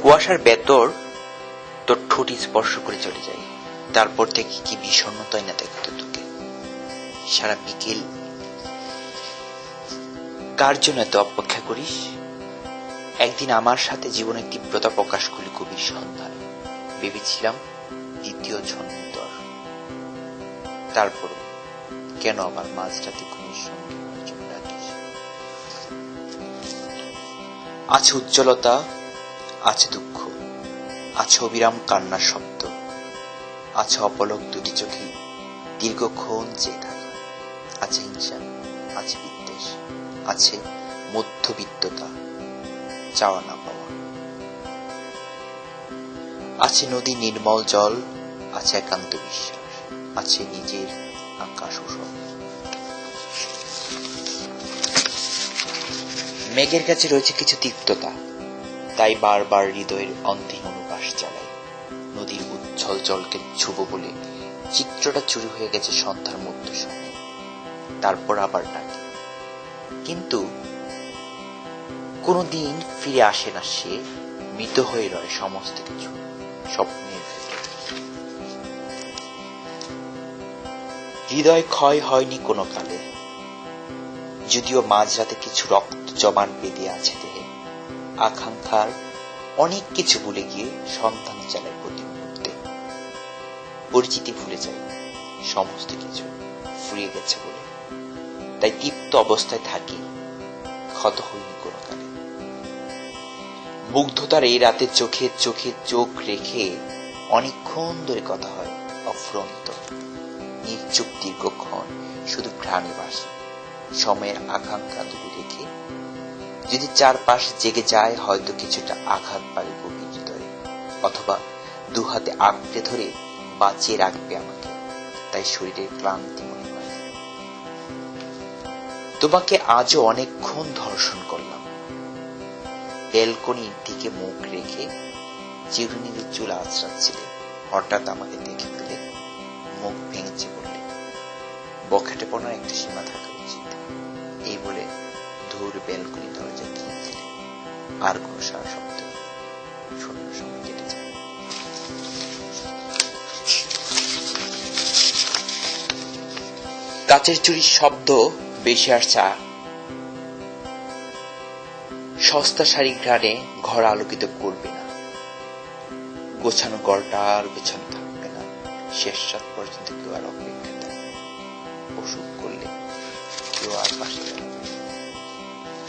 কুয়াশার ভেতর তোর ঠোঁট স্পর্শ করে চলে যায়। তারপর থেকে কি বিষণ্ণতাই না দেখতো তোকে। সারা বিকেল কার জন্য এত অপেক্ষা করিস? একদিন আমার সাথে জীবনের তীব্রতা প্রকাশ করলি কবির সন্ধান। ভেবেছিলাম দ্বিতীয় ঝন্ডর। তারপর কেন আবার মাঝরাতে ঘুমের সঙ্গে ডাকিস? আছে উজ্জ্বলতা, আছে দুঃখ, আছে অবিরাম কান্নার শব্দ, আছে অপলক দুটি চোখে দীর্ঘক্ষণ চেয়ে থাকা, আছে হিংসা, আছে বিদ্বেষ, আছে মধ্যবিত্ততা, চাওয়া না পাওয়া, আছে নদী নির্মল জল, আছে একান্ত বিশ্বাস, আছে নিজের আকাশ উষর। মেঘের কাছে রয়েছে কিছু তিক্ততা, তাই বারবার হৃদয়ের অন্তিম অনুবাস চালাই। নদীর উচ্ছল জলকে ছুব বলে চিত্রটা চুরি হয়ে গেছে সন্ধ্যার মধ্য সময়। তারপর আবার ডাকি, কিন্তু কোনদিন ফিরে আসে না সে। মৃত হয়ে রয় সমস্ত কিছু স্বপ্নের ভেতর। হৃদয় ক্ষয় হয়নি কোনো কালে, যদিও মাঝরাতে কিছু রক্ত জমাট বেঁধে আছে দেহে। আকাঙ্ক্ষার অনেক কিছু ভুলে গিয়ে সন্ধান চালায় প্রতি মুহূর্তে। পরিচিতি ভুলে যায়, সমস্ত কিছু ফুরিয়ে গেছে বলে। তাই তৃপ্ত অবস্থায় থাকি, ক্ষত হইনি কোনো কালে। মুগ্ধতার এই রাতে চোখে চোখে চোখ রেখে অনেকক্ষণ ধরে কথা হয় অফুরন্ত। নির্চুপ দীর্ঘক্ষণ শুধু ঘ্রাণে বাসে। সময়ের আকাঙ্ক্ষা দূরে রেখে যদি চারপাশ জেগে যায়, হয়তো কিছুটা আঘাত পাবে গভীর হৃদয়ে, অথবা দুহাতে আঁকড়ে ধরে বাঁচিয়ে রাখবে আমাকে। তাই শরীরের ক্লান্তি মনে হয়। তোমাকে আজও অনেকক্ষণ ধর্ষণ করলাম। ব্যালকনির দিকে মুখ রেখে চিরুনির চুল আঁচড়াচ্ছিলে। হঠাৎ আমাকে দেখে ফেলে মুখ ভেঙেছে বললে, বখাটেপনার একটা সীমা থাকা উচিত। এই বলে ধূর ব্যালকনি দরজা কিনে দিলে। আর কোনো সারা শব্দ নেই। শূন্য সময় কেটে যায়। কাচের চুরির শব্দ বেশি আসছে। সস্তা শাড়ি ঘ্রাণে ঘর আলোকিত করবে না। গোছানো ঘরটা আর গোছানো থাকবে না। শেষ রাত পর্যন্ত কেউ আর অপেক্ষা দেয়। অসুখ করলে কেউ আর পাশে দাঁড়াবে।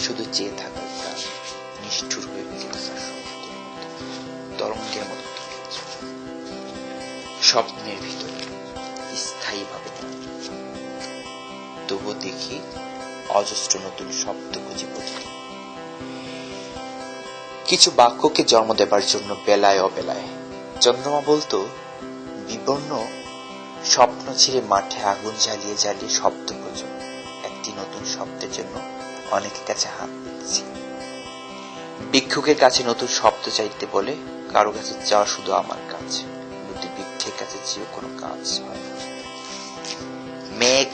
শুধু চেয়ে থাকার প্রাণ নিষ্ঠুর হয়ে বেঁচে থাকার সমুদ্রের মতো, তরঙ্গের মতো স্বপ্নের ভিতরে স্থায়ী ভাবে। তবুও দেখি অজস্র নতুন শব্দ খুঁজে প্রতিদিন। কিছু বাক্যকে জন্ম দেবার জন্য বেলায় অবেলায়। চন্দ্রমা বলতো, বিবর্ণ স্বপ্ন ছেড়ে মাঠে আগুন জ্বালিয়ে জ্বালিয়ে শব্দ খোঁজো। একটি নতুন শব্দের জন্য অনেকের কাছে হাত দিচ্ছি। ভিক্ষুকের কাছে নতুন শব্দ চাইতে বলে কারো কাছে চাওয়া শুধু আমার কাজ। কিন্তু ভিক্ষের কাছে চেয়েও কোনো কাজ হয় না। মেঘ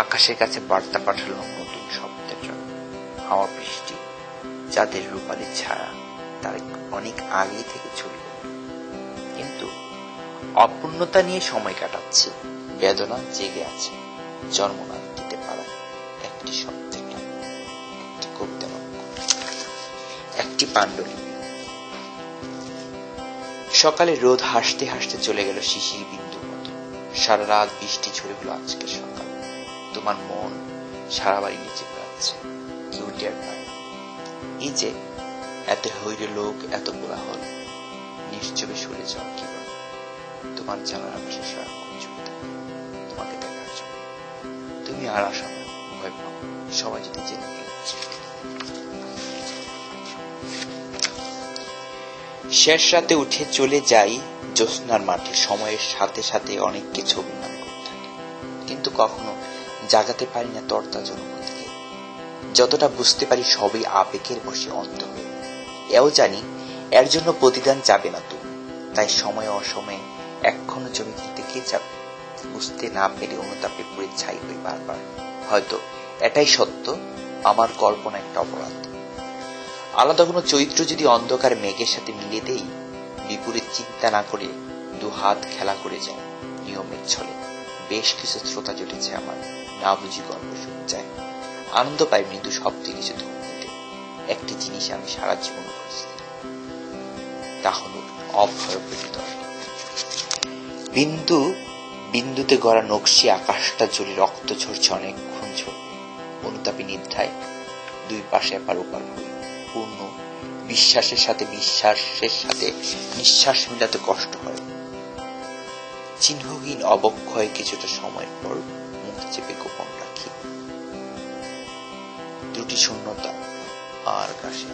আকাশের কাছে বার্তা পাঠালো নতুন শব্দের জন্য। হাওয়া বৃষ্টি যাদের রূপালী ছায়া, তার অনেক আগে থেকে চলে গেল। কিন্তু অপূর্ণতা নিয়ে সময় কাটাচ্ছে। বেদনা জেগে আছে। জন্ম না দিতে পারা একটি শব্দের নাম, একটি কবিতা বাক্য, একটি পাণ্ডুলিপি। সকালে রোদ হাসতে হাসতে চলে গেল শিশির বিন্দুর মতো। সারা রাত বৃষ্টি ঝরে হলো আজকের সকাল। তোমার মন সারা বাড়ি নিচে বেড়াচ্ছে, কেউ টের পায় না। এই যে এত হইরে লোক, এত কোলাহল, নিশ্চবে সরে যাও কি বল। তোমার জানার আকাশে সারাক্ষণ ঝুঁকে থাকে তোমাকে দেখার জন্য। তুমি আর আসো না, ভয় পাও, সবাই যদি জেনে ফেলছে। শেষ রাতে উঠে চলে যাই জ্যোৎস্নার মাঠে। সময়ের সাথে সাথে অনেক কিছু অভিমান করতে থাকে, কিন্তু কখনো জাগাতে পারি না তরতাজা অনুভূতিকে। যতটা বুঝতে পারি সবই আবেগের বসে অন্ত হয়ে। এও জানি এর জন্য প্রতিদান যাবে না তুমি। তাই সময় অসময়ে এখনো জমি কিনতে কে যাবে? বুঝতে না পেরে অনুতাপে পুড়ে ছাই হই বারবার। হয়তো এটাই সত্য, আমার কল্পনা একটা অপরাধ। আলাদা কোনো চরিত্র যদি অন্ধকার মেঘের সাথে মিলে দেই, বিপরীত চিন্তা না করে দু হাত খেলা করে যায় নিয়মের ছলে। বেশ কিছু শ্রোতা জুটেছে আমার, না বুঝি গল্প শুনতে আনন্দ পাই মৃদু শব্দে কিছু ধুম দিতে। একটি জিনিস আমি সারা জীবন করছি, তা হল অভয় হৃদয়। বিন্দু বিন্দুতে গড়া নকশি আকাশটা জুড়ে রক্ত ঝরছে অনেকক্ষণ ঝরবে। অনুতাপী নিদ্রায় দুই পাশে এপার ওপার হই, পূর্ণ বিশ্বাসের সাথে নিঃশ্বাস মিলাতে কষ্ট হয়। চিহ্নহীন অবক্ষয় কিছুটা সময়ের পর মুখ চেপে গোপন রাখি। দুটি শূন্যতা আর কাছে